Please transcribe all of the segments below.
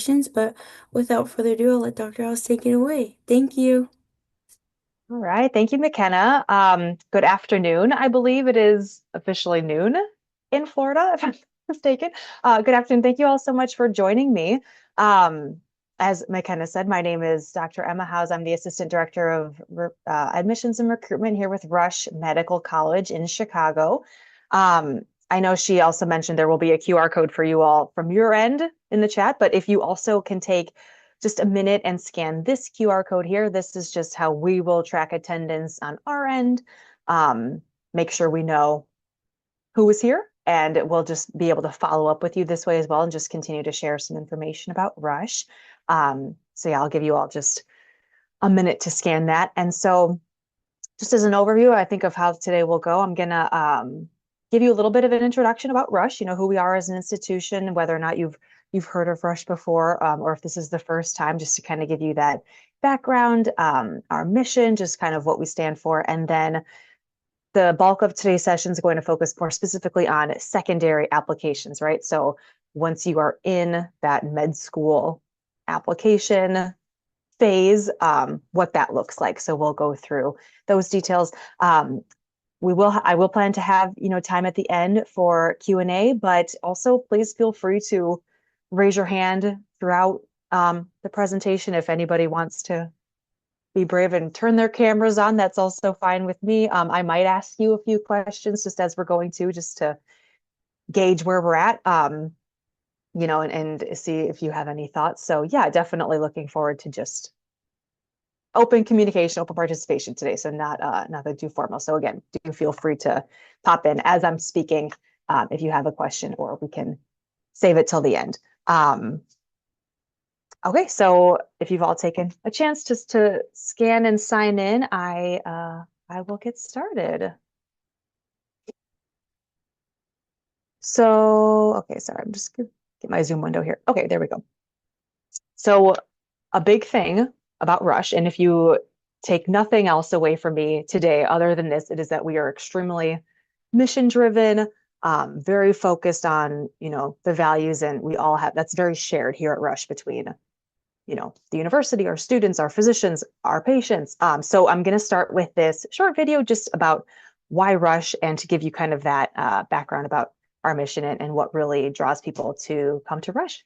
questions, but without further ado, I'll let Dr. House take it away. Thank you. All right. Thank you, McKenna. Good afternoon. I believe it is officially noon in Florida, if I'm not mistaken. Good afternoon. Thank you all so much for joining me. Um, as McKenna said, my name is Dr. Emma House. I'm the Assistant Director of Admissions and Recruitment here with Rush Medical College in Chicago. I know she also mentioned there will be a QR code for you all from your end in the chat, but if you also can take just a minute and scan this QR code here. This is just how we will track attendance on our end, make sure we know who is here, and we'll just be able to follow up with you this way as well and just continue to share some information about Rush. So yeah, I'll give you all just a minute to scan that. And so just as an overview, I think of how today will go, I'm gonna give you a little bit of an introduction about Rush, who we are as an institution, whether or not you've heard of Rush before, or if this is the first time, just to kind of give you that background, our mission, just kind of what we stand for. And then the bulk of today's session is going to focus more specifically on secondary applications, right? So once you are in that med school application phase, what that looks like. So we'll go through those details. I will plan to have, time at the end for Q&A, but also please feel free to raise your hand throughout the presentation. If anybody wants to be brave and turn their cameras on, that's also fine with me. I might ask you a few questions just as we're going to, just to gauge where we're at, and see if you have any thoughts. So yeah, definitely looking forward to just open communication, open participation today. So nothing too formal. So again, do feel free to pop in as I'm speaking if you have a question, or we can save it till the end. Okay, so if you've all taken a chance just to scan and sign in, I will get started. So, okay, sorry, I'm just gonna get my Zoom window here. Okay, there we go. So a big thing about Rush, and if you take nothing else away from me today other than this, it is that we are extremely mission driven, very focused on, the values, and we all have that's very shared here at Rush between, the university, our students, our physicians, our patients. So I'm going to start with this short video just about why Rush, and to give you kind of that background about our mission, and what really draws people to come to Rush.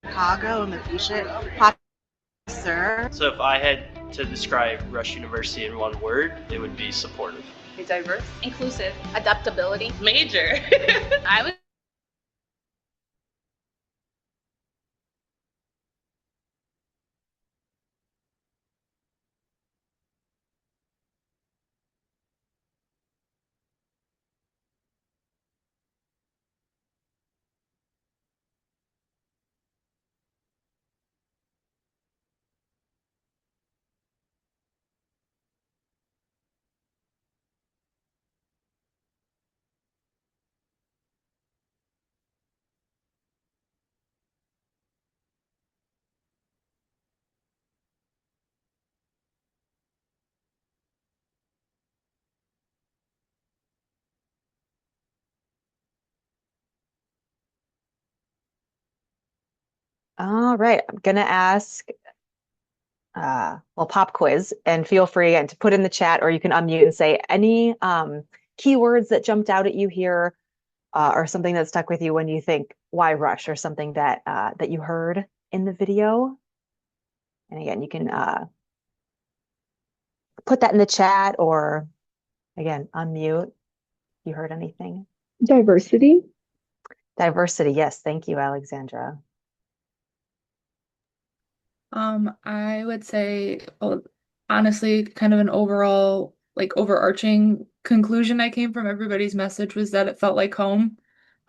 Chicago and the patient sir. So if I had to describe Rush University in one word, it would be supportive. Diverse, inclusive, adaptability, major. I would All right, I'm gonna ask well, pop quiz, and feel free again to put in the chat, or you can unmute and say any keywords that jumped out at you here, or something that stuck with you when you think why Rush, or something that that you heard in the video. And again, you can put that in the chat, or again, unmute if you heard anything. Diversity. Diversity, yes, thank you, Alexandra. I would say, well, honestly, kind of an overall, like overarching conclusion I came from everybody's message was that it felt like home.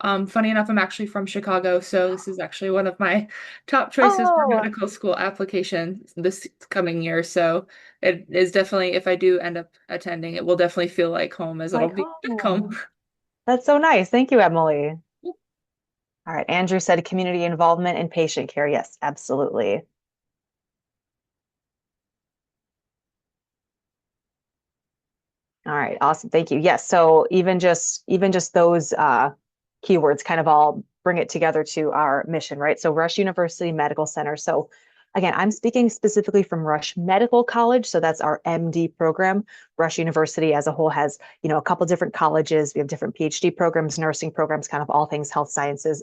Funny enough, I'm actually from Chicago, so this is actually one of my top choices for Oh, medical school application this coming year. So it is definitely, if I do end up attending, it will definitely feel like home as it'll like be back home. home. That's so nice. Thank you, Emily. All right, Andrew said community involvement in patient care. Yes, absolutely. All right, awesome. Thank you. Yes, so even just those keywords kind of all bring it together to our mission, right? So Rush University Medical Center. So again, I'm speaking specifically from Rush Medical College, so that's our MD program. Rush University as a whole has, a couple different colleges. We have different PhD programs, nursing programs, kind of all things health sciences.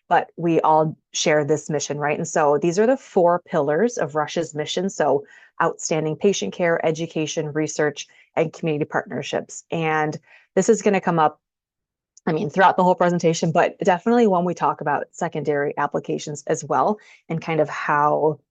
But we all share this mission, right? And so these are the 4 pillars of Rush's mission. So outstanding patient care, education, research, and community partnerships. And this is going to come up, I mean, throughout the whole presentation, but definitely when we talk about secondary applications as well, and kind of how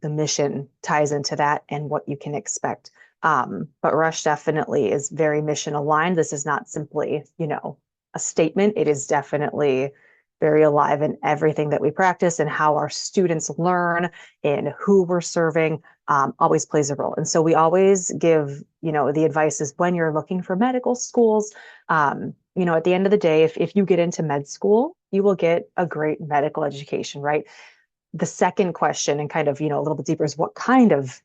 the mission ties into that and what you can expect. But Rush definitely is very mission aligned. This is not simply, a statement. It is definitely very alive in everything that we practice, and how our students learn, and who we're serving, always plays a role. And so we always give, the advice is when you're looking for medical schools, at the end of the day, if you get into med school, you will get a great medical education, right? The second question, and kind of, a little bit deeper, is what kind of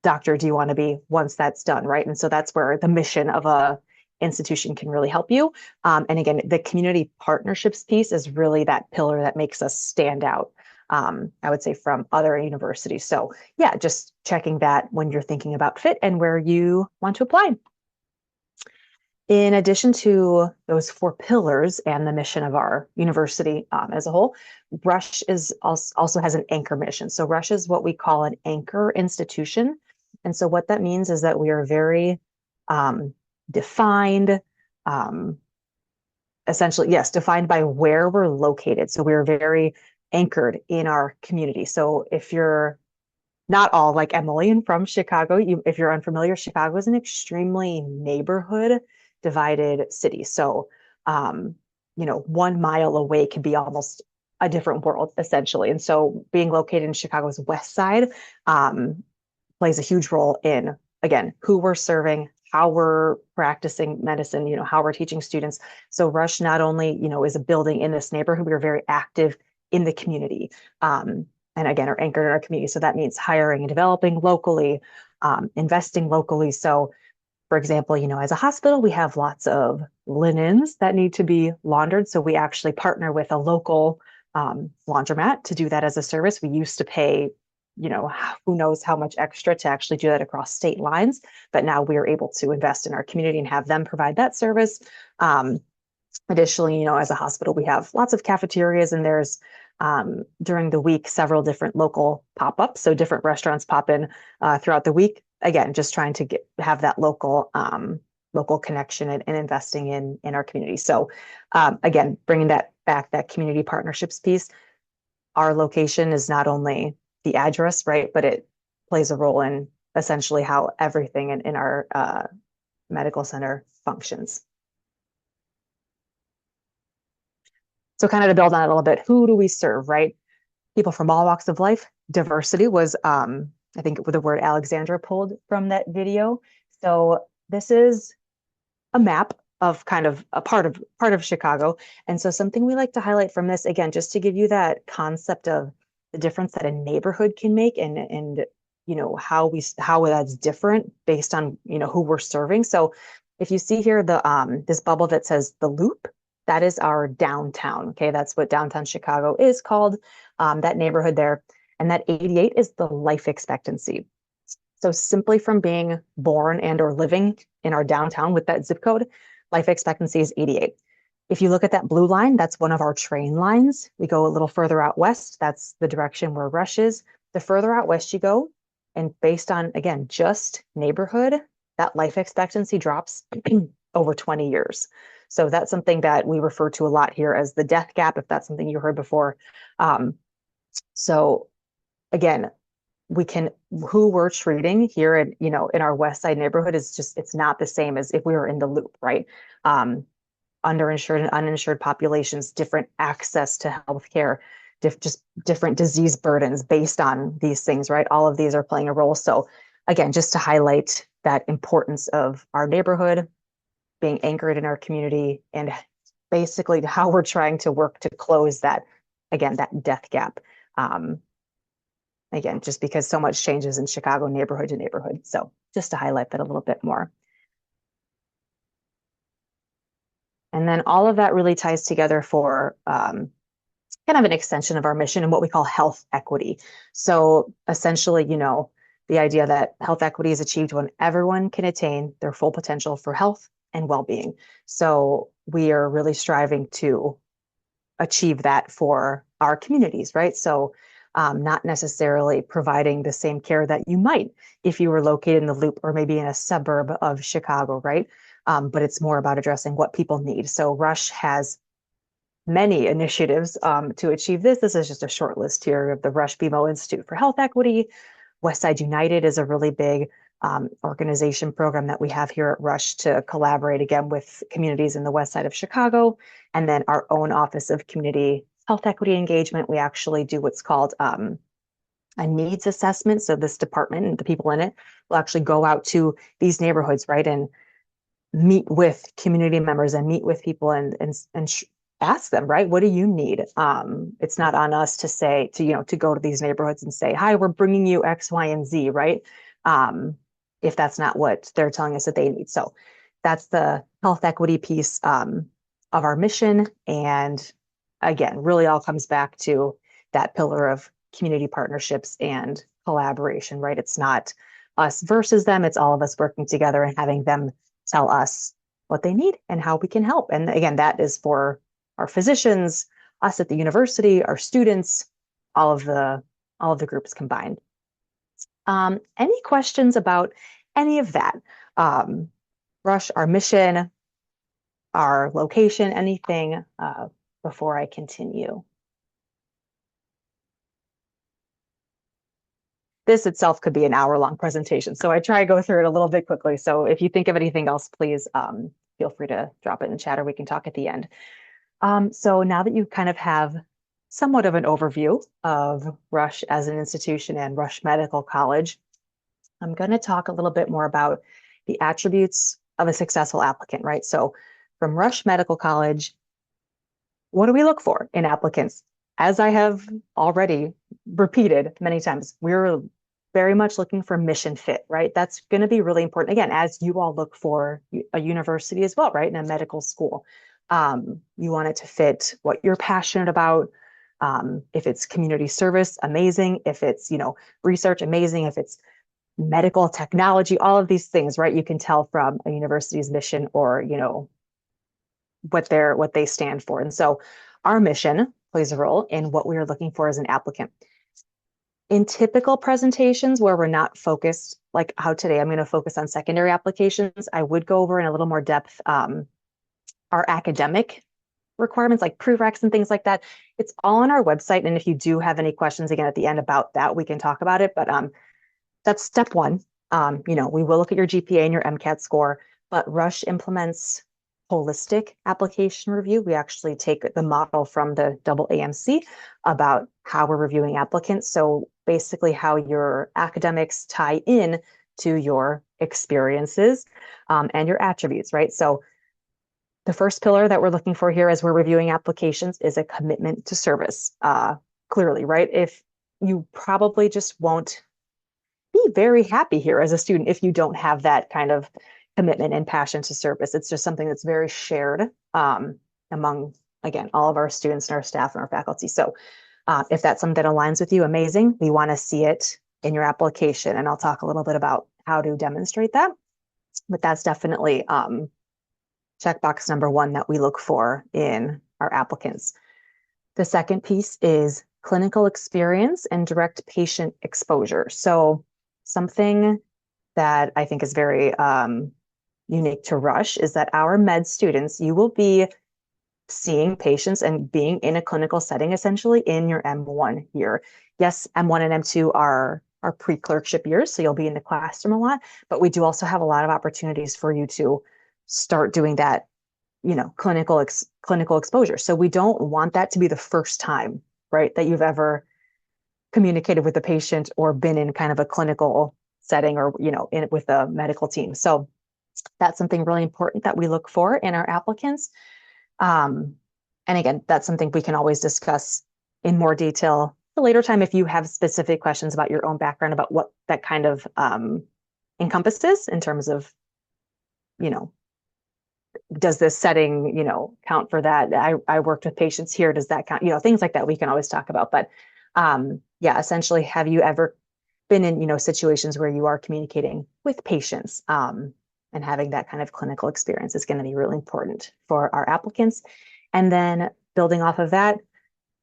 doctor do you want to be once that's done, right? And so that's where the mission of a institution can really help you. And again, the community partnerships piece is really that pillar that makes us stand out, I would say, from other universities. So yeah, just checking that when you're thinking about fit and where you want to apply. In addition to those 4 pillars and the mission of our university as a whole, Rush is also has an anchor mission. So Rush is what we call an anchor institution. And so what that means is that we are very defined, essentially, yes, defined by where we're located. So we're very anchored in our community. So if you're not all like Emily and from Chicago, if you're unfamiliar, Chicago is an extremely neighborhood divided city. So, 1 mile away could be almost a different world, essentially. And so being located in Chicago's west side plays a huge role in, again, who we're serving, how we're practicing medicine, how we're teaching students. So Rush not only, is a building in this neighborhood, we are very active in the community. And again, are anchored in our community. So that means hiring and developing locally, investing locally. So for example, as a hospital, we have lots of linens that need to be laundered. So we actually partner with a local laundromat to do that as a service. We used to pay, who knows how much extra to actually do that across state lines. But now we are able to invest in our community and have them provide that service. Additionally, as a hospital, we have lots of cafeterias, and there's during the week several different local pop-ups. So different restaurants pop in throughout the week. Again, just trying to have that local connection, and investing in our community. So again, bringing that back, that community partnerships piece. Our location is not only the address, right, but it plays a role in essentially how everything in our medical center functions. So kind of to build on it a little bit, who do we serve, right? People from all walks of life. Diversity was, I think, the word Alexandra pulled from that video. So this is a map of kind of a part of Chicago. And so something we like to highlight from this, again, just to give you that concept of the difference that a neighborhood can make, and how that's different based on who we're serving. So if you see here the this bubble that says the loop, that is our downtown. Okay, that's what downtown Chicago is called, that neighborhood there. And that 88 is the life expectancy. So simply from being born and or living in our downtown with that zip code, life expectancy is 88. If you look at that blue line, that's one of our train lines. We go a little further out west. That's the direction where Rush is. The further out west you go, and based on, again, just neighborhood, that life expectancy drops over 20 years. So that's something that we refer to a lot here as the death gap, if that's something you heard before. So again, who we're treating here in our West Side neighborhood is just, it's not the same as if we were in the loop, right? Underinsured and uninsured populations, different access to healthcare, just different disease burdens based on these things, right? All of these are playing a role. So again, just to highlight that importance of our neighborhood being anchored in our community and basically how we're trying to work to close that, again, that death gap. Again, just because so much changes in Chicago neighborhood to neighborhood. So just to highlight that a little bit more. And then all of that really ties together for kind of an extension of our mission and what we call health equity. So essentially, the idea that health equity is achieved when everyone can attain their full potential for health and well-being. So we are really striving to achieve that for our communities, right? So not necessarily providing the same care that you might if you were located in the Loop or maybe in a suburb of Chicago, right? But it's more about addressing what people need. So Rush has many initiatives to achieve this. This is just a short list here of the Rush BMO Institute for Health Equity. Westside United is a really big organization program that we have here at Rush to collaborate again with communities in the west side of Chicago. And then our own Office of Community Health Equity Engagement, we actually do what's called a needs assessment. So this department and the people in it will actually go out to these neighborhoods, right, and meet with community members and meet with people and ask them, right, what do you need? It's not on us to say to go to these neighborhoods and say, hi, we're bringing you X, Y, and Z, right? If that's not what they're telling us that they need. So that's the health equity piece of our mission. And again, really all comes back to that pillar of community partnerships and collaboration, right? It's not us versus them. It's all of us working together and having them tell us what they need and how we can help. And again, that is for our physicians, us at the university, our students, all of the groups combined. Any questions about any of that? Rush, our mission, our location, anything before I continue? This itself could be an hour-long presentation, so I try to go through it a little bit quickly. So if you think of anything else, please feel free to drop it in the chat or we can talk at the end. So now that you kind of have somewhat of an overview of Rush as an institution and Rush Medical College, I'm going to talk a little bit more about the attributes of a successful applicant, right? So from Rush Medical College, what do we look for in applicants? As I have already repeated many times, we're very much looking for mission fit, right? That's going to be really important. Again, as you all look for a university as well, right? In a medical school, you want it to fit what you're passionate about. If it's community service, amazing. If it's, research, amazing. If it's medical technology, all of these things, right? You can tell from a university's mission or, what they stand for. And so our mission plays a role in what we are looking for as an applicant. In typical presentations where we're not focused, like how today I'm going to focus on secondary applications, I would go over in a little more depth our academic requirements like prereqs and things like that. It's all on our website. And if you do have any questions again at the end about that, we can talk about it. But that's step one. We will look at your GPA and your MCAT score, but Rush implements holistic application review. We actually take the model from the AAMC about how we're reviewing applicants. So basically how your academics tie in to your experiences and your attributes, right? So the first pillar that we're looking for here as we're reviewing applications is a commitment to service. Clearly, right? If you probably just won't be very happy here as a student if you don't have that kind of commitment and passion to service. It's just something that's very shared among, again, all of our students and our staff and our faculty. So if that's something that aligns with you, amazing. We want to see it in your application. And I'll talk a little bit about how to demonstrate that. But that's definitely checkbox number one that we look for in our applicants. The second piece is clinical experience and direct patient exposure. So something that I think is very unique to Rush is that our med students, you will be seeing patients and being in a clinical setting essentially in your M1 year. Yes, M1 and M2 are pre-clerkship years, so you'll be in the classroom a lot, but we do also have a lot of opportunities for you to start doing that, clinical exposure. So we don't want that to be the first time, right, that you've ever communicated with a patient or been in kind of a clinical setting or, with a medical team. So that's something really important that we look for in our applicants. And again, that's something we can always discuss in more detail at a later time if you have specific questions about your own background, about what that kind of encompasses in terms of, does this setting, count for that? I worked with patients here. Does that count? Things like that we can always talk about. But yeah, essentially, have you ever been in, situations where you are communicating with patients? And having that kind of clinical experience is going to be really important for our applicants. And then building off of that, how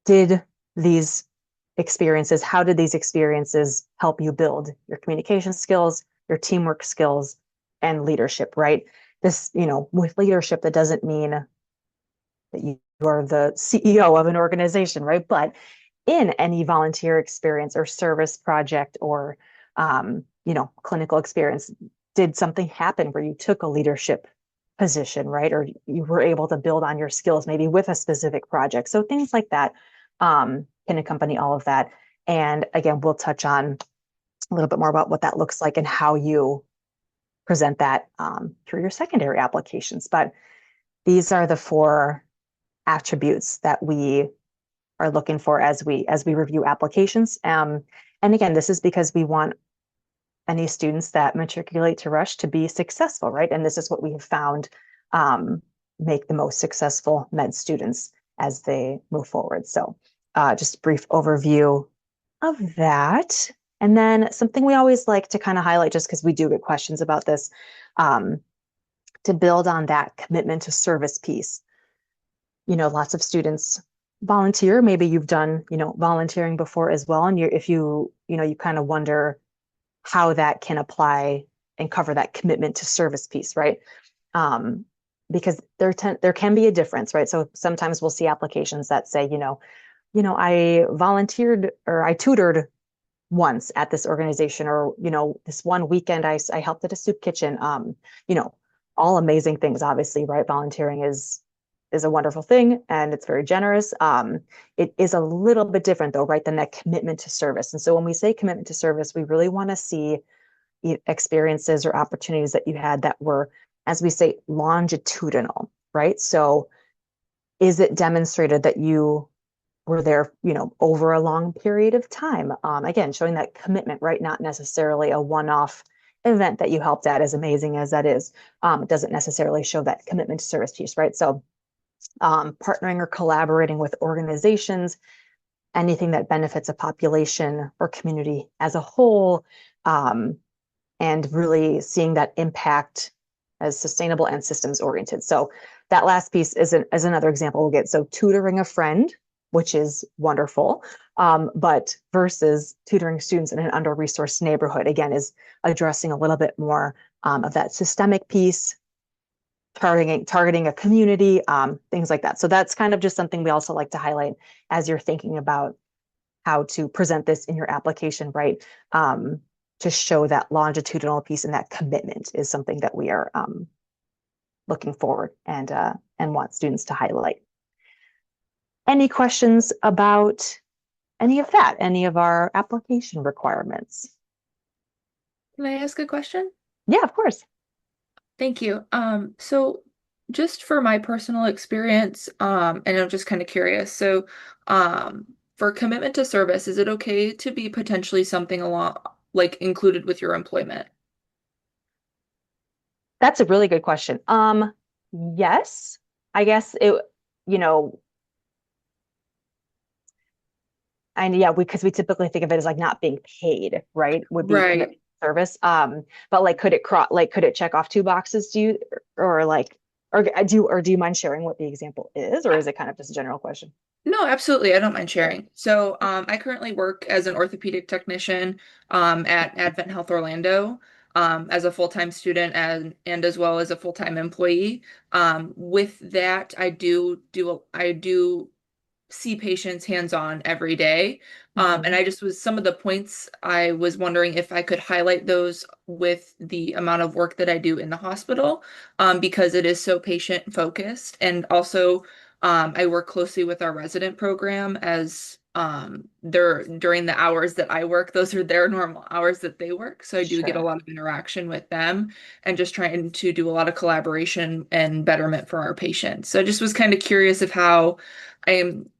did these experiences help you build your communication skills, your teamwork skills, and leadership, right? This, with leadership, that doesn't mean that you are the CEO of an organization, right? But in any volunteer experience or service project or, clinical experience, did something happen where you took a leadership position, right? Or you were able to build on your skills maybe with a specific project. So things like that can accompany all of that. And again, we'll touch on a little bit more about what that looks like and how you present that through your secondary applications. But these are the 4 attributes that we are looking for as we review applications. And again, this is because we want any students that matriculate to Rush to be successful, right? And this is what we have found make the most successful med students as they move forward. So just a brief overview of that. And then something we always like to kind of highlight, just because we do get questions about this, to build on that commitment to service piece. Lots of students volunteer. Maybe you've done, volunteering before as well. And if you kind of wonder how that can apply and cover that commitment to service piece, right? Because there can be a difference, right? So sometimes we'll see applications that say, I volunteered or I tutored once at this organization, or, this one weekend I helped at a soup kitchen. All amazing things, obviously, right? Volunteering is a wonderful thing and it's very generous. It is a little bit different though, right, than that commitment to service. And so when we say commitment to service, we really want to see experiences or opportunities that you had that were, as we say, longitudinal, right? So is it demonstrated that you were there, over a long period of time? Again, showing that commitment, right? Not necessarily a one-off event that you helped at, as amazing as that is. It doesn't necessarily show that commitment to service piece, right? So partnering or collaborating with organizations, anything that benefits a population or community as a whole, and really seeing that impact as sustainable and systems oriented. So that last piece is another example we'll get. So tutoring a friend, which is wonderful, but versus tutoring students in an under-resourced neighborhood, again, is addressing a little bit more of that systemic piece, targeting a community, things like that. So that's kind of just something we also like to highlight as you're thinking about how to present this in your application, right? To show that longitudinal piece and that commitment is something that we are looking forward and want students to highlight. Any questions about any of that, any of our application requirements? Can I ask a question? Yeah, of course. Thank you. So just for my personal experience, and I'm just kind of curious. So, for commitment to service, is it okay to be potentially something along like included with your employment? That's a really good question. Yes, I guess you know, and yeah, because we typically think of it as like not being paid, right? Would be Right. commitment service. But like, could it check off two boxes? Do you, or like, or do you mind sharing what the example is, or is it kind of just a general question? No, absolutely. I don't mind Sure. sharing. So, I currently work as an orthopedic technician at Advent Health Orlando as a full-time student and as well as a full-time employee. With that, I do see patients hands-on every day. And Mhm. I just was some of the points I was wondering if I could highlight those with the amount of work that I do in the hospital, because it is so patient focused. And also, I work closely with our resident program as they're during the hours that I work, those are their normal hours that they work. So I do get a Sure. lot of interaction with them and just trying to do a lot of collaboration and betterment for our patients. So I just was kind of curious of how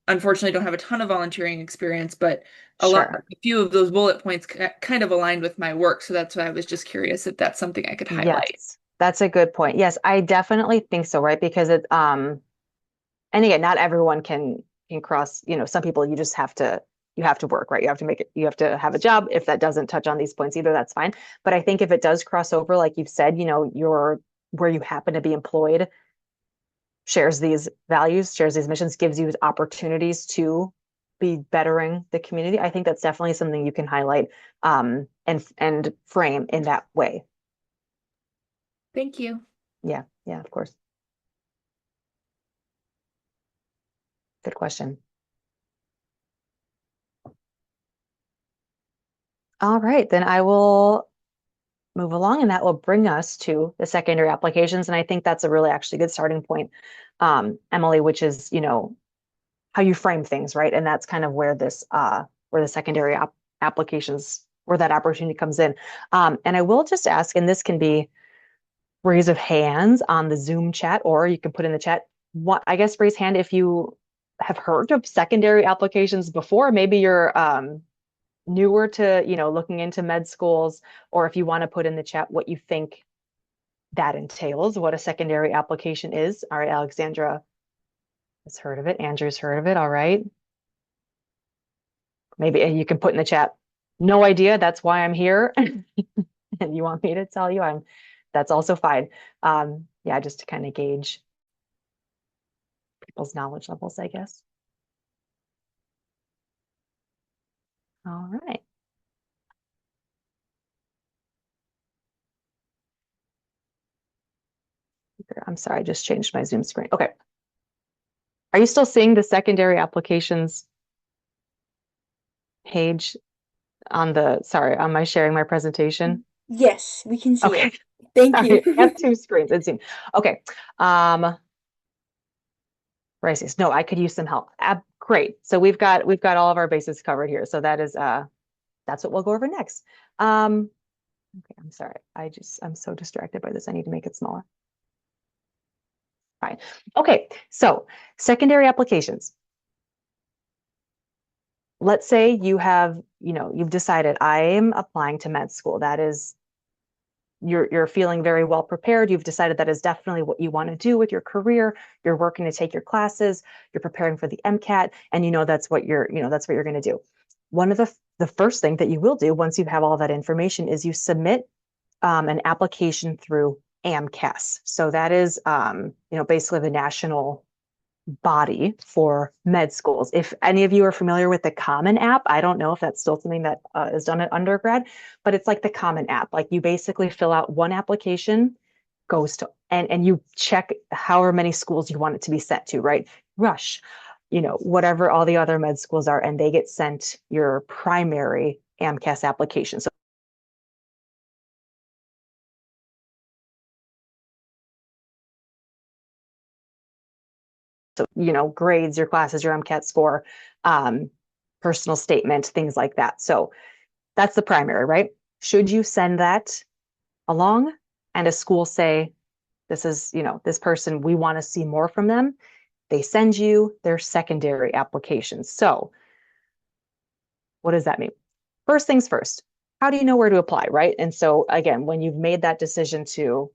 unfortunately don't have a ton of volunteering experience, but a Sure. few of those bullet points kind of aligned with my work. So that's why I was just curious if that's something I could highlight. Yes, that's a good point. Yes, I definitely think so, right? Because it, and again, not everyone can cross, some people you have to work, right? You have to make it, you have to have a job. If that doesn't touch on these points either, that's fine. But I think if it does cross over, like you've said, your where you happen to be employed shares these values, shares these missions, gives you opportunities to be bettering the community. I think that's definitely something you can highlight and frame in that way. Thank you. Yeah, yeah, of course. Good question. All right, then I will move along, and that will bring us to the secondary applications. And I think that's a really actually good starting point, Emily, which is, how you frame things, right? And that's kind of where where the secondary applications, where that opportunity comes in. And I will just ask, and this can be raise of hands on the Zoom chat, or you can put in the chat. What, I guess, raise hand if you have heard of secondary applications before. Maybe you're newer to, looking into med schools, or if you want to put in the chat what you think that entails, what a secondary application is. All right, Alexandra has heard of it. Andrew's heard of it. All right. Maybe you can put in the chat, no idea. That's why I'm here. And you want me to tell you, that's also fine. Yeah, just to kind of gauge people's knowledge levels, I guess. All right. I'm sorry, I just changed my Zoom screen. Okay. Are you still seeing the secondary applications page on on my sharing my presentation? Yes, we can see Okay. it. Thank you. Sorry, I have two screens. It seems okay. Rices. No, I could use some help. Great. So we've got all of our bases covered here. So that's what we'll go over next. Okay, I'm sorry. I'm so distracted by this. I need to make it smaller. Fine. Okay, so secondary applications. Let's say you've decided I am applying to med school. That is, you're feeling very well prepared. You've decided that is definitely what you want to do with your career. You're working to take your classes, you're preparing for the MCAT, and that's what that's what you're going to do. One of the first thing that you will do once you have all that information is you submit an application through AMCAS. So that is, basically the national body for med schools. If any of you are familiar with the Common App, I don't know if that's still something that is done at undergrad, but it's like the Common App. Like you basically fill out one application, goes to, and you check however many schools you want it to be sent to, right? Rush, whatever all the other med schools are, and they get sent your primary AMCAS application. So, grades, your classes, your MCAT score, personal statement, things like that. So that's the primary, right? Should you send that along and a school say, this is, this person, we want to see more from them, they send you their secondary applications. So what does that mean? First things first, how do you know where to apply, right? And so again, when you've made that decision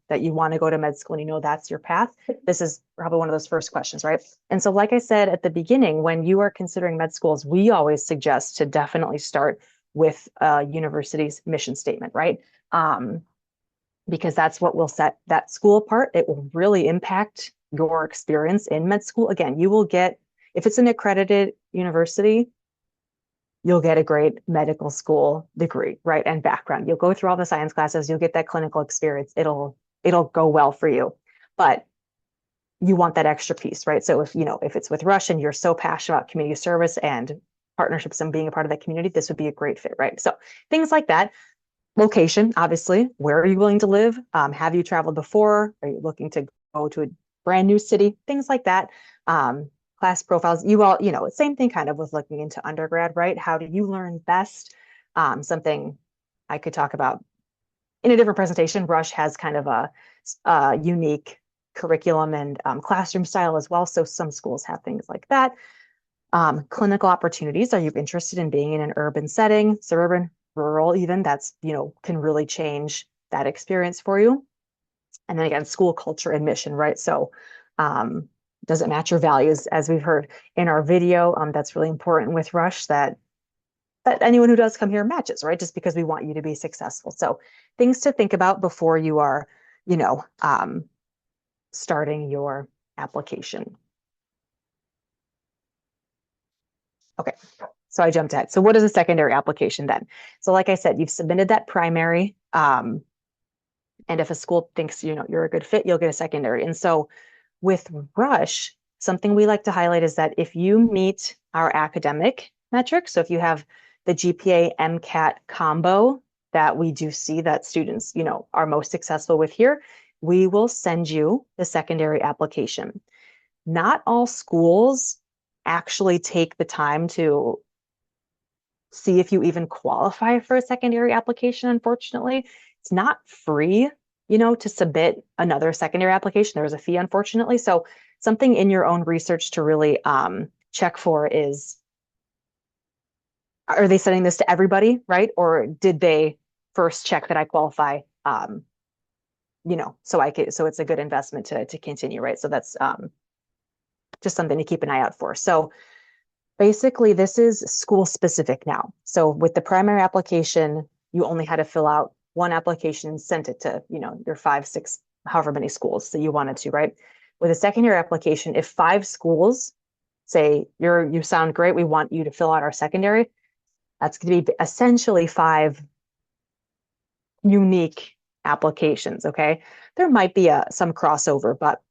that you want to go to med school and you know that's your path, this is probably one of those first questions, right? And so like I said at the beginning, when you are considering med schools, we always suggest to definitely start with a university's mission statement, right? Because that's what will set that school apart. It will really impact your experience in med school. Again, you will get, if it's an accredited university, you'll get a great medical school degree, right? And background. You'll go through all the science classes, you'll get that clinical experience. It'll go well for you. But you want that extra piece, right? So if it's with Rush and you're so passionate about community service and partnerships and being a part of that community, this would be a great fit, right? So things like that. Location, obviously, where are you willing to live? Have you traveled before? Are you looking to go to a brand new city? Things like that. Class profiles, same thing kind of with looking into undergrad, right? How do you learn best? Something I could talk about in a different presentation. Rush has kind of a unique curriculum and classroom style as well. So some schools have things like that. Clinical opportunities. Are you interested in being in an urban setting, suburban, rural even? That's, can really change that experience for you. And then again, school culture and mission, right? So does it match your values? As we've heard in our video, that's really important with Rush that anyone who does come here matches, right? Just because we want you to be successful. So things to think about before you are, starting your application. Okay, so I jumped ahead. So what is a secondary application then? So like I said, you've submitted that primary, and if a school thinks, you're a good fit, you'll get a secondary. And so with Rush, something we like to highlight is that if you meet our academic metrics, so if you have the GPA MCAT combo that we do see that students, are most successful with here, we will send you the secondary application. Not all schools actually take the time to see if you even qualify for a secondary application, unfortunately. It's not free, to submit another secondary application. There's a fee, unfortunately. So something in your own research to really check for is, are they sending this to everybody, right? Or did they first check that I qualify, so it's a good investment to continue, right? So that's just something to keep an eye out for. So basically, this is school specific now. So with the primary application, you only had to fill out one application and sent it to, your 5, 6, however many schools that you wanted to, right? With a secondary application, if 5 schools say you sound great, we want you to fill out our secondary, that's going to be essentially 5 unique applications. Okay. There might be some crossover, but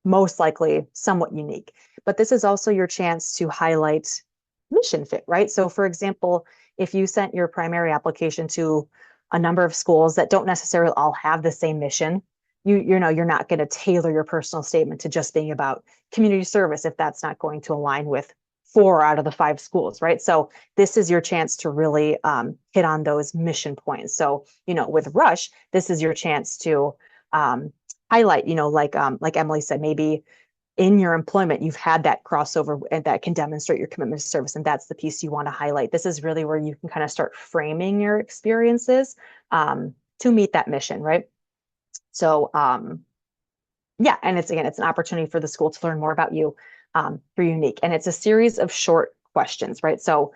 most likely somewhat unique. But this is also your chance to highlight mission fit, right? So for example, if you sent your primary application to a number of schools that don't necessarily all have the same mission, you're not going to tailor your personal statement to just being about community service if that's not going to align with 4 out of the 5 schools, right? So this is your chance to really hit on those mission points. So, with Rush, this is your chance to highlight, like Emily said, maybe in your employment, you've had that crossover and that can demonstrate your commitment to service. And that's the piece you want to highlight. This is really where you can kind of start framing your experiences to meet that mission, right? So, yeah, and it's an opportunity for the school to learn more about you through Unique. And it's a series of short questions, right? So,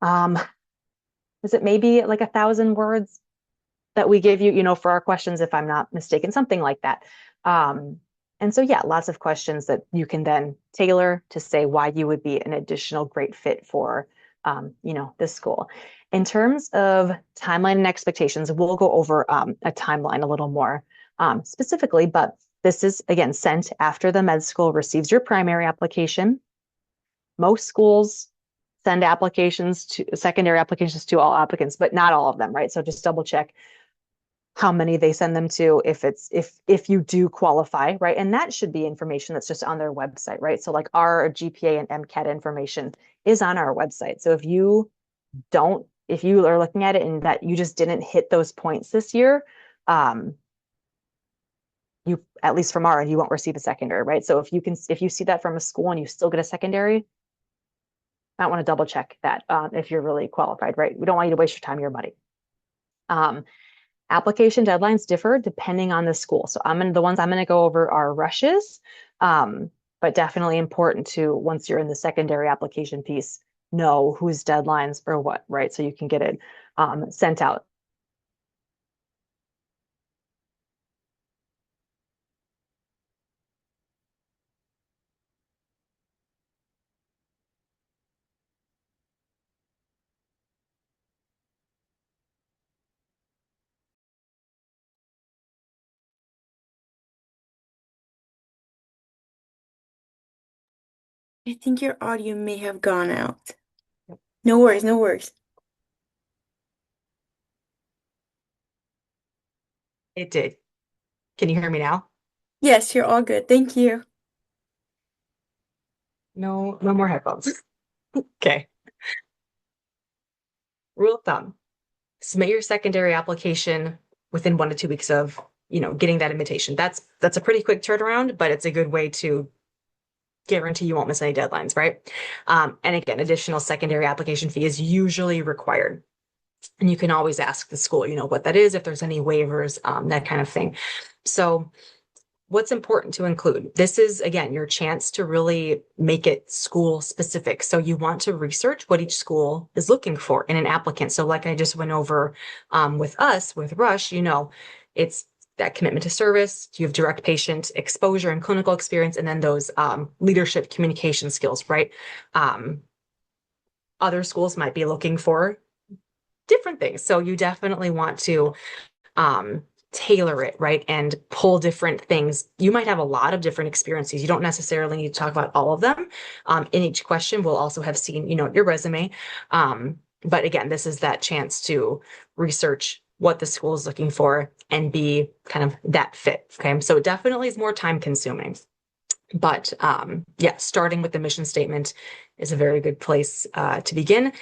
is it maybe like 1,000 words that we give you, for our questions, if I'm not mistaken, something like that. And so, yeah, lots of questions that you can then tailor to say why you would be an additional great fit for, this school. In terms of timeline and expectations, we'll go over a timeline a little more specifically, but this is, again, sent after the med school receives your primary application. Most schools send secondary applications to all applicants, but not all of them, right? So just double check how many they send them to, if you do qualify, right? And that should be information that's just on their website, right? So like our GPA and MCAT information is on our website. So if you are looking at it and that you just didn't hit those points this year, you, at least from our end, you won't receive a secondary, right? So if you see that from a school and you still get a secondary, might want to double check that if you're really qualified, right? We don't want you to waste your time, your money. Application deadlines differ depending on the school. So the ones I'm going to go over are rushes, but definitely important to, once you're in the secondary application piece, know whose deadlines are what, right? So you can get it sent out. I think your audio may have gone out. No worries, no worries. It did. Can you hear me now? Yes, you're all good. Thank you. No, no more headphones. Okay. Rule of thumb, submit your secondary application within 1 to 2 weeks of, getting that invitation. That's a pretty quick turnaround, but it's a good way to guarantee you won't miss any deadlines, right? And again, additional secondary application fee is usually required. And you can always ask the school, what that is, if there's any waivers, that kind of thing. So what's important to include? This is, again, your chance to really make it school specific. So you want to research what each school is looking for in an applicant. So like I just went over with Rush, it's that commitment to service, you have direct patient exposure and clinical experience, and then those leadership communication skills, right? Other schools might be looking for different things. So you definitely want to tailor it, right? And pull different things. You might have a lot of different experiences. You don't necessarily need to talk about all of them. In each question, we'll also have seen, your resume. But again, this is that chance to research what the school is looking for and be kind of that fit. Okay. So it definitely is more time consuming. But yeah, starting with the mission statement is a very good place to begin.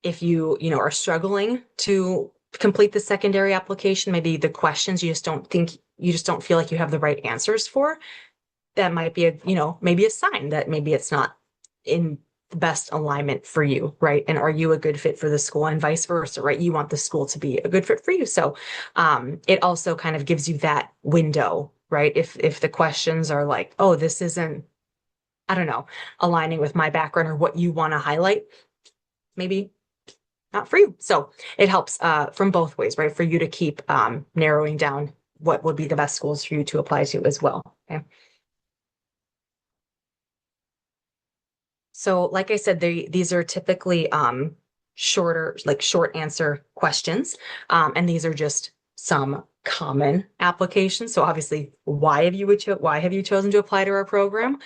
If you are struggling to complete the secondary application, maybe the questions you just don't feel like you have the right answers for, that might be maybe a sign that maybe it's not in the best alignment for you, right? And are you a good fit for the school, and vice versa, right? You want the school to be a good fit for you. So it also kind of gives you that window, right? If the questions are like, oh, this isn't, I don't know, aligning with my background or what you want to highlight, maybe not for you. So it helps from both ways, right? For you to keep narrowing down what would be the best schools for you to apply to as well. Okay. So like I said, these are typically shorter, like short answer questions. And these are just some common applications. So obviously, why have you chosen to apply to our program?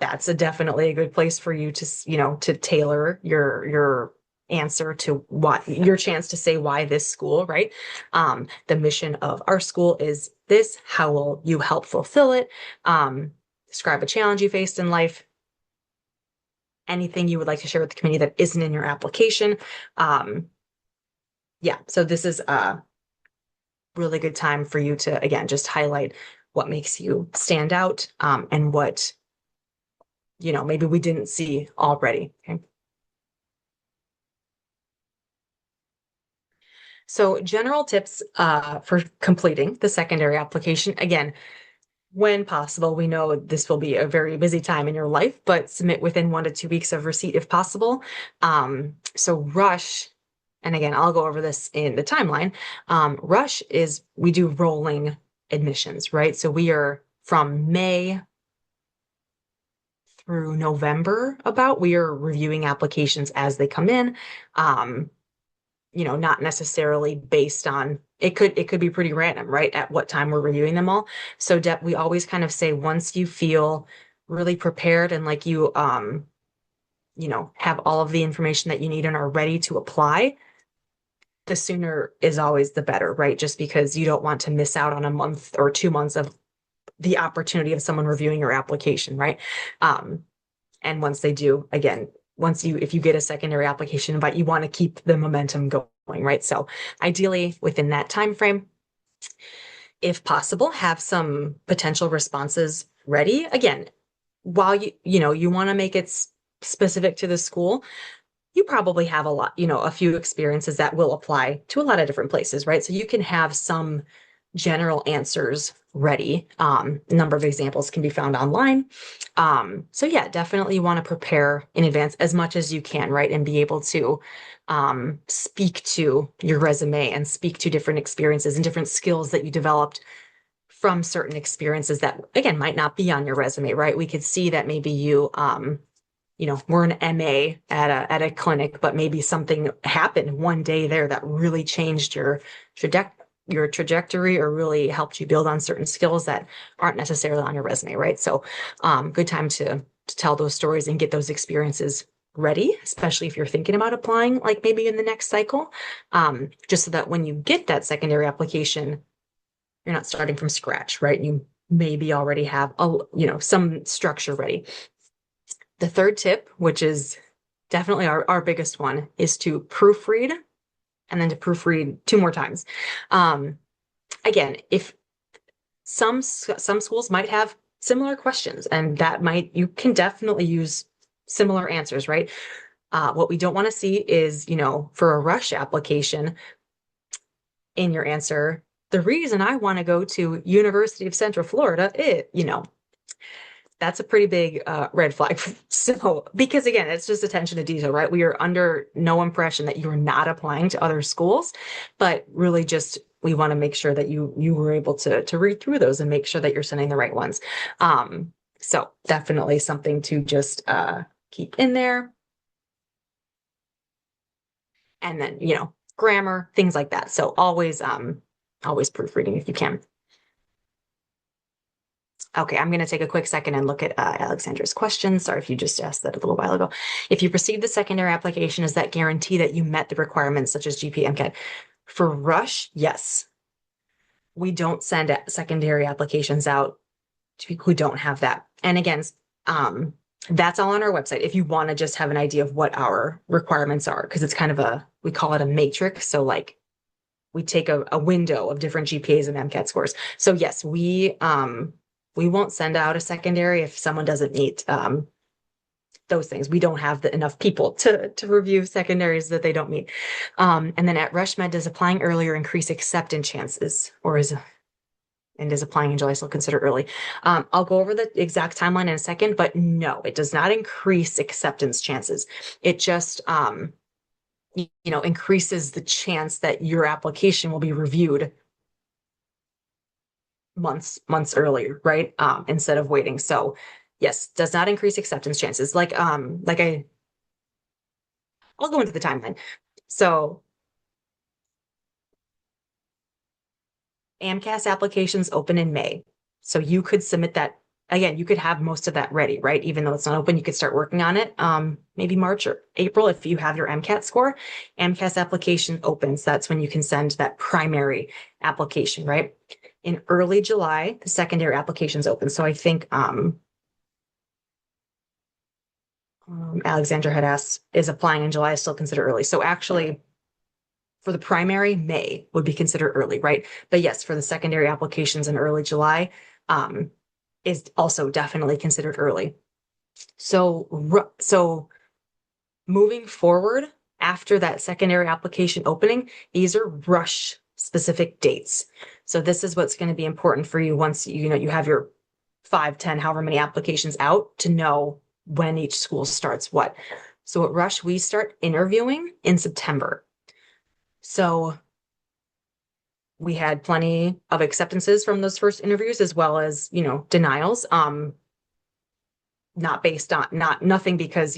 That's definitely a good place for you to tailor your answer to your chance to say why this school, right? The mission of our school is this. How will you help fulfill it? Describe a challenge you faced in life. Anything you would like to share with the community that isn't in your application. Yeah, so this is a really good time for you to, again, just highlight what makes you stand out, and what maybe we didn't see already. Okay. So general tips for completing the secondary application. Again, when possible, we know this will be a very busy time in your life, but submit within 1 to 2 weeks of receipt if possible. So rush, and again, I'll go over this in the timeline. Rush is, we do rolling admissions, right? So we are from May through November we are reviewing applications as they come in. Not necessarily based on, it could be pretty random, right? At what time we're reviewing them all. So we always kind of say, once you feel really prepared and like you have all of the information that you need and are ready to apply, the sooner is always the better, right? Just because you don't want to miss out on a month or 2 months of the opportunity of someone reviewing your application, right? And once they do, again, if you get a secondary application invite, you want to keep the momentum going, right? So ideally within that time frame, if possible, have some potential responses ready. Again, while you want to make it specific to the school, you probably have a lot, a few experiences that will apply to a lot of different places, right? So you can have some general answers ready. A number of examples can be found online. So yeah, definitely you want to prepare in advance as much as you can, right? And be able to speak to your resume and speak to different experiences and different skills that you developed from certain experiences that, again, might not be on your resume, right? We could see that maybe you, were an MA at a clinic, but maybe something happened one day there that really changed your trajectory or really helped you build on certain skills that aren't necessarily on your resume, right? So, good time to tell those stories and get those experiences ready, especially if you're thinking about applying, like maybe in the next cycle, just so that when you get that secondary application, you're not starting from scratch, right? You maybe already have some structure ready. The third tip, which is definitely our biggest one, is to proofread and then to proofread 2 more times. Again, if some schools might have similar questions, and you can definitely use similar answers, right? What we don't want to see is, for a rush application in your answer, the reason I want to go to University of Central Florida, that's a pretty big red flag. So, because again, it's just attention to detail, right? We are under no impression that you're not applying to other schools, but really just we want to make sure that you were able to read through those and make sure that you're sending the right ones. So definitely something to just keep in there. And then, grammar, things like that. So always proofreading if you can. Okay, I'm going to take a quick second and look at Alexandra's question. Sorry if you just asked that a little while ago. If you received the secondary application, does that guarantee that you met the requirements such as GPA, MCAT? For Rush, yes. We don't send secondary applications out to people who don't have that. And again, that's all on our website if you want to just have an idea of what our requirements are, because it's kind of we call it a matrix. So like we take a window of different GPAs and MCAT scores. So yes, we won't send out a secondary if someone doesn't meet those things. We don't have enough people to review secondaries that they don't meet. And then at RushMed, does applying earlier increase acceptance chances, or is applying in July still considered early? I'll go over the exact timeline in a second, but no, it does not increase acceptance chances. It just increases the chance that your application will be reviewed months earlier, right? Instead of waiting. So yes, does not increase acceptance chances. I'll go into the timeline. So AMCAS applications open in May. So you could submit that. Again, you could have most of that ready, right? Even though it's not open, you could start working on it. Maybe March or April if you have your MCAT score. AMCAS application opens. That's when you can send that primary application, right? In early July, the secondary applications open. So I think Alexandra had asked, is applying in July still considered early? So actually, for the primary, May would be considered early, right? But yes, for the secondary applications in early July, is also definitely considered early. So moving forward after that secondary application opening, these are rush specific dates. So this is what's going to be important for you once you have your 5, 10, however many applications out, to know when each school starts what. So at Rush, we start interviewing in September. So we had plenty of acceptances from those first interviews, as well as, denials. Not based on nothing because,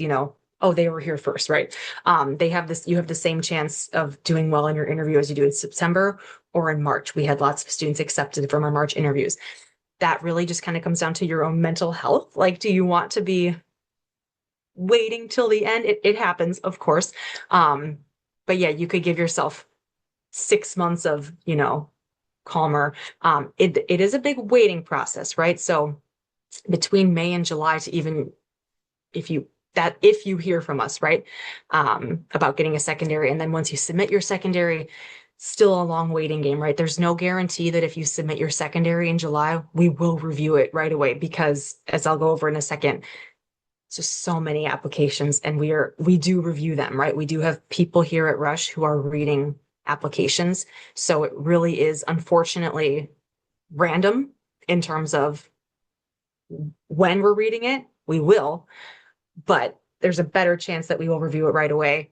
oh, they were here first, right? You have the same chance of doing well in your interview as you do in September or in March. We had lots of students accepted from our March interviews. That really just kind of comes down to your own mental health. Like, do you want to be waiting till the end? It happens, of course. But yeah, you could give yourself 6 months of, calmer. It is a big waiting process, right? So between May and July to even, if you hear from us, right, about getting a secondary, and then once you submit your secondary, still a long waiting game, right? There's no guarantee that if you submit your secondary in July, we will review it right away, because as I'll go over in a second, So many applications, and we do review them, right? We do have people here at Rush who are reading applications. So it really is unfortunately random in terms of when we're reading it. We will, but there's a better chance that we will review it right away,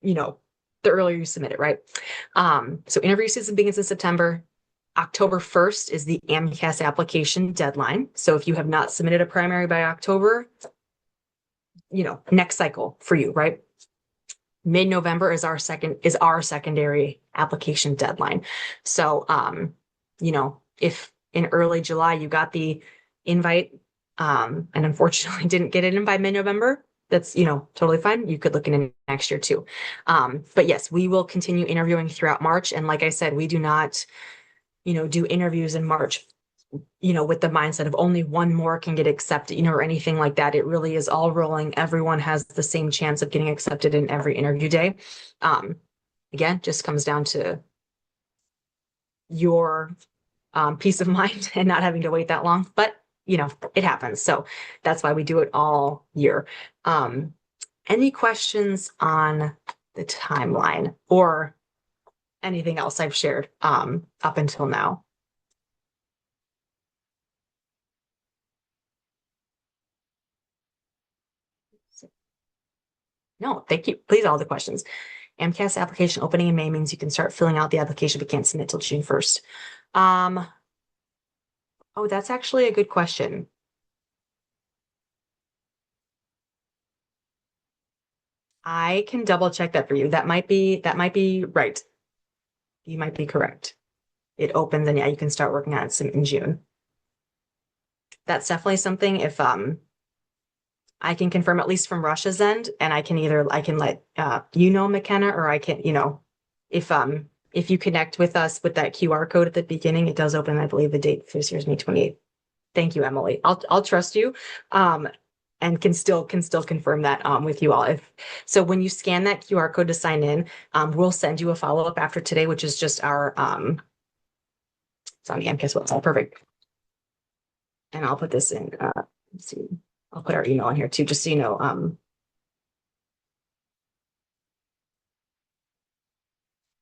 the earlier you submit it, right? So interview season begins in September. October 1st is the AMCAS application deadline. So if you have not submitted a primary by October, next cycle for you, right? Mid-November is our secondary application deadline. So, if in early July you got the invite, and unfortunately didn't get it in by mid-November, that's, totally fine. You could look in next year too. But yes, we will continue interviewing throughout March. And like I said, we do not, do interviews in March, with the mindset of only one more can get accepted, or anything like that. It really is all rolling. Everyone has the same chance of getting accepted in every interview day. Again, just comes down to your peace of mind and not having to wait that long, but it happens. So that's why we do it all year. Any questions on the timeline or anything else I've shared up until now? No, thank you. Please, all the questions. AMCAS application opening in May means you can start filling out the application but can't submit till June 1st. Oh, that's actually a good question. I can double check that for you. That might be right. You might be correct. It opens and yeah, you can start working on it in June. That's definitely something if I can confirm at least from Russia's end, and I can let McKenna, or I can, if you connect with us with that QR code at the beginning, it does open, I believe the date for this year's May 28th. Thank you, Emily. I'll trust you. And can still confirm that with you all. So when you scan that QR code to sign in, we'll send you a follow-up after today, which is just our it's on the MCAS website. Perfect. And I'll put this in, let's see. I'll put our email in here too, just so you know.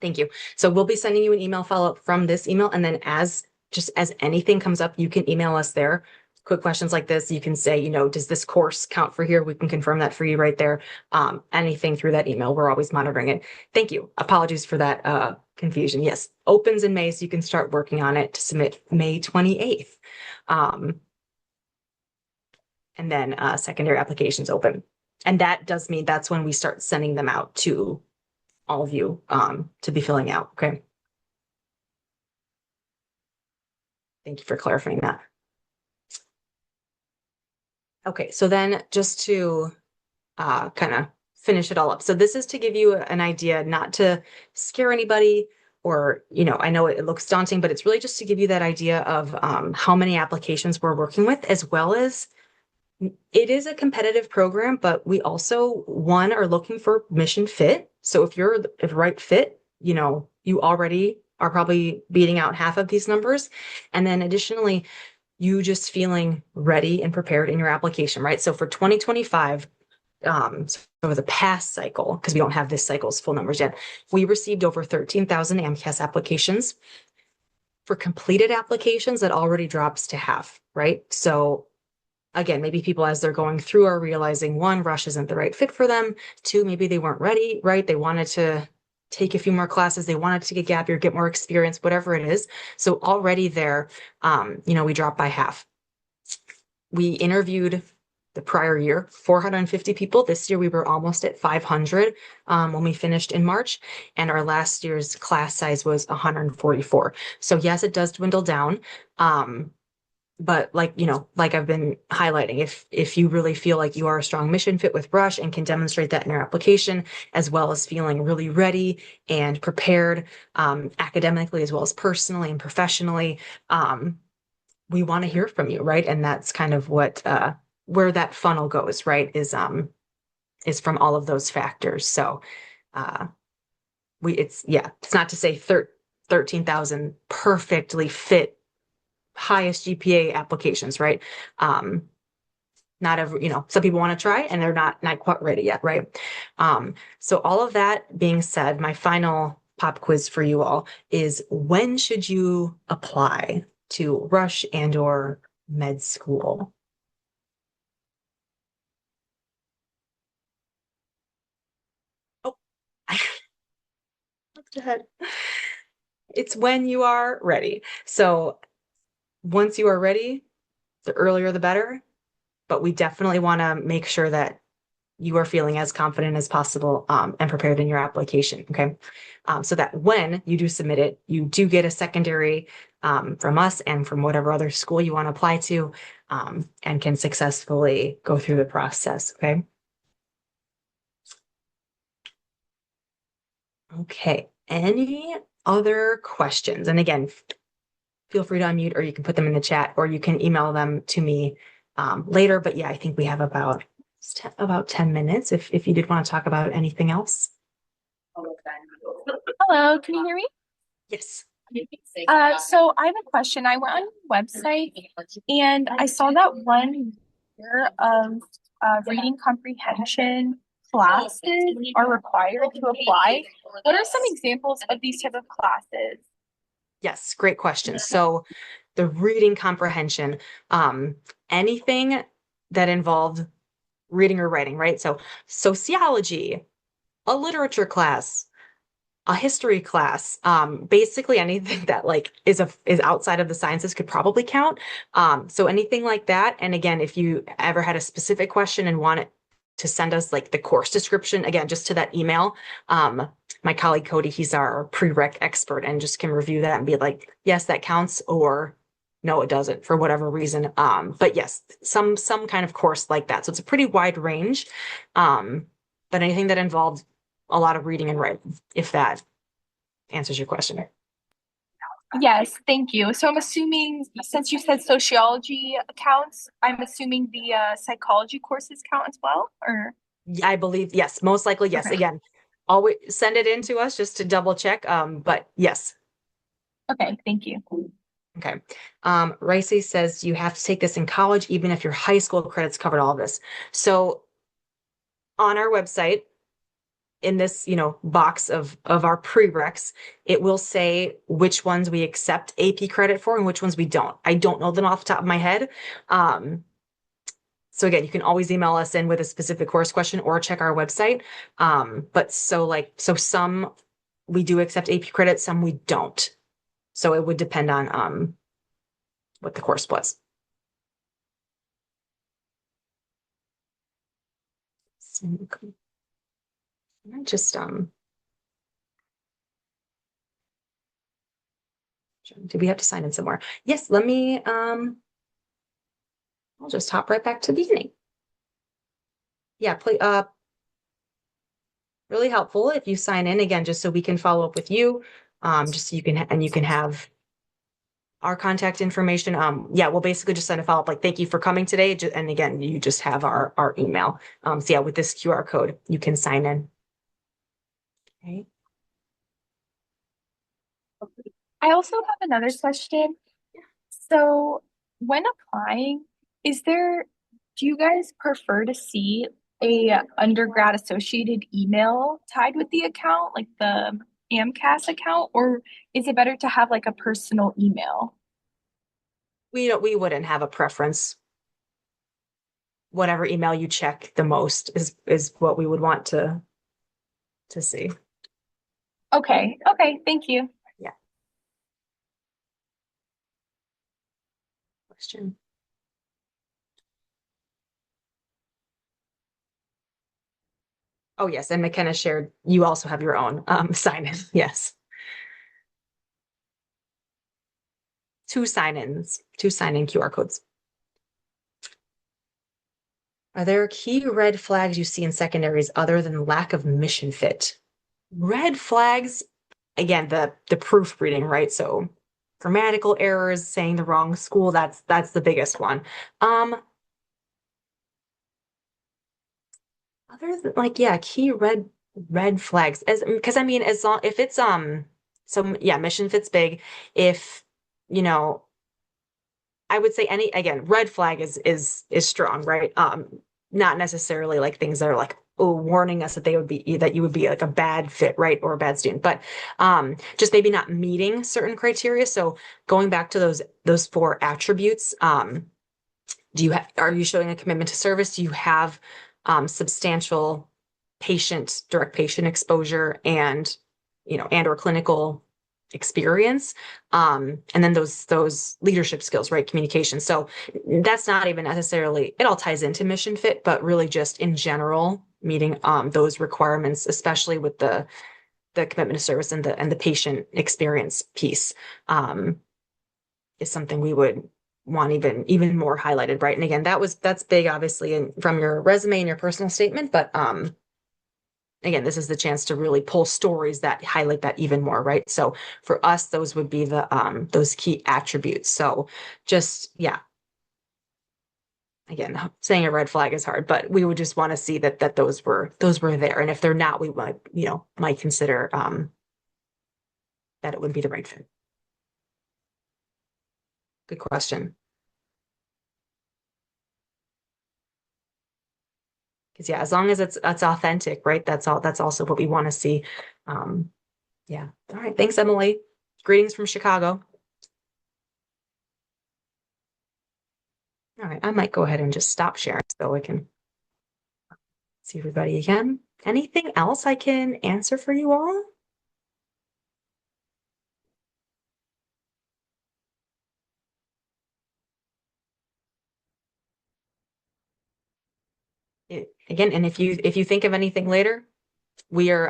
Thank you. So we'll be sending you an email follow-up from this email, and then as anything comes up, you can email us there. Quick questions like this, you can say, does this course count for here? We can confirm that for you right there. Anything through that email, we're always monitoring it. Thank you. Apologies for that confusion. Yes, opens in May, so you can start working on it to submit May 28th. And then secondary applications open. And that does mean that's when we start sending them out to all of you to be filling out. Okay. Thank you for clarifying that. Okay, so then just to kind of finish it all up. So this is to give you an idea, not to scare anybody or, I know it looks daunting, but it's really just to give you that idea of how many applications we're working with, as well as it is a competitive program, but we also, one, are looking for mission fit. So if you're the right fit, you already are probably beating out half of these numbers. And then additionally, you just feeling ready and prepared in your application, right? So for 2025, so over the past cycle, because we don't have this cycle's full numbers yet, we received over 13,000 AMCAS applications. For completed applications, that already drops to half, right? So again, maybe people as they're going through are realizing, one, Rush isn't the right fit for them. Two, maybe they weren't ready, right? They wanted to take a few more classes. They wanted to take a gap year, get more experience, whatever it is. So already there, we dropped by half. We interviewed the prior year, 450 people. This year we were almost at 500 when we finished in March, and our last year's class size was 144. So yes, it does dwindle down. But like I've been highlighting, if you really feel like you are a strong mission fit with Rush and can demonstrate that in your application, as well as feeling really ready and prepared academically as well as personally and professionally, we want to hear from you, right? And that's kind of what where that funnel goes, right? Is from all of those factors. So it's not to say 13,000 perfectly fit highest GPA applications, right? not every, some people want to try and they're not quite ready yet, right? So all of that being said, my final pop quiz for you all is, when should you apply to rush and or med school? Oh, I looked ahead. It's when you are ready. So once you are ready, the earlier the better, but we definitely want to make sure that you are feeling as confident as possible, and prepared in your application. Okay. So that when you do submit it, you do get a secondary, from us and from whatever other school you want to apply to, and can successfully go through the process. Okay. Okay. Any other questions? And again, feel free to unmute, or you can put them in the chat, or you can email them to me, later. But yeah, I think we have about 10 minutes if you did want to talk about anything else. Hello, can you hear me? Yes. So I have a question. I went on your website and I saw that 1 year of reading comprehension classes are required to apply. What are some examples of these type of classes? Yes, great question. So the reading comprehension, anything that involved reading or writing, right? So sociology, a literature class, a history class, basically anything that like is outside of the sciences could probably count. So anything like that. And again, if you ever had a specific question and wanted to send us like the course description, again, just to that email, my colleague Cody, he's our prereq expert and just can review that and be like, yes, that counts, or no, it doesn't for whatever reason. But yes, some kind of course like that. So it's a pretty wide range. But anything that involved a lot of reading and writing, if that answers your question. Yes, thank you. So I'm assuming, since you said sociology counts, I'm assuming the psychology courses count as well, or? I believe, yes, most likely, yes. Okay. Again, always send it in to us just to double check. But yes. Okay, thank you. Okay. Ricey says you have to take this in college, even if your high school credits covered all of this. So on our website, in this, box of our prereqs, it will say which ones we accept AP credit for and which ones we don't. I don't know them off the top of my head. So again, you can always email us in with a specific course question or check our website. But so some we do accept AP credit, some we don't. So it would depend on what the course was. Just do we have to sign in somewhere? Yes, let me I'll just hop right back to the beginning. Yeah, please, really helpful if you sign in again, just so we can follow up with you, just so you can have our contact information. Yeah, we'll basically just send a follow-up like, thank you for coming today. And again, you just have our email. So yeah, with this QR code, you can sign in. Okay. I also have another question. So when applying, do you guys prefer to see a undergrad associated email tied with the account, like the AMCAS account, or is it better to have like a personal email? We wouldn't have a preference. Whatever email you check the most is what we would want to see. Okay, thank you. Yeah. Question. Oh yes, and McKenna shared you also have your own sign-in. Yes. Two sign-in QR codes. Are there key red flags you see in secondaries other than lack of mission fit? Red flags, again, the proofreading, right? So grammatical errors, saying the wrong school, that's the biggest one. Other than like, yeah, key red flags, because I mean, as long if it's so yeah, mission fit's big. If I would say again, red flag is strong, right? Not necessarily like things that are like, oh, warning us that that you would be like a bad fit, right? Or a bad student, but just maybe not meeting certain criteria. So going back to those four attributes, are you showing a commitment to service? Do you have substantial direct patient exposure and, and or clinical experience? And then those leadership skills, right? Communication. So that's not even necessarily, it all ties into mission fit, but really just in general, meeting those requirements, especially with the commitment to service and the patient experience piece, is something we would want even more highlighted, right? And again, that's big, obviously, from your resume and your personal statement, but again, this is the chance to really pull stories that highlight that even more, right? So for us, those would be those key attributes. So just, yeah, again, saying a red flag is hard, but we would just want to see that those were there. And if they're not, we might consider that it wouldn't be the right fit. Good question. Because yeah, as long as it's authentic, right? That's also what we want to see. Yeah. All right. Thanks, Emily. Greetings from Chicago. All right. I might go ahead and just stop sharing so we can see everybody again. Anything else I can answer for you all? Again, and if you think of anything later, we are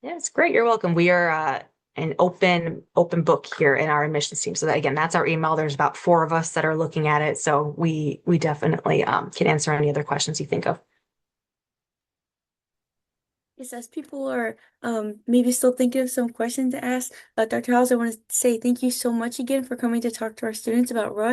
yeah, it's great. You're welcome. We are an open book here in our admissions team. So that, again, that's our email. There's about 4 of us that are looking at it. So we definitely can answer any other questions you think of. Yes, as people are maybe still thinking of some questions to ask, Dr. House, I want to say thank you so much again for coming to talk to our students about Rush.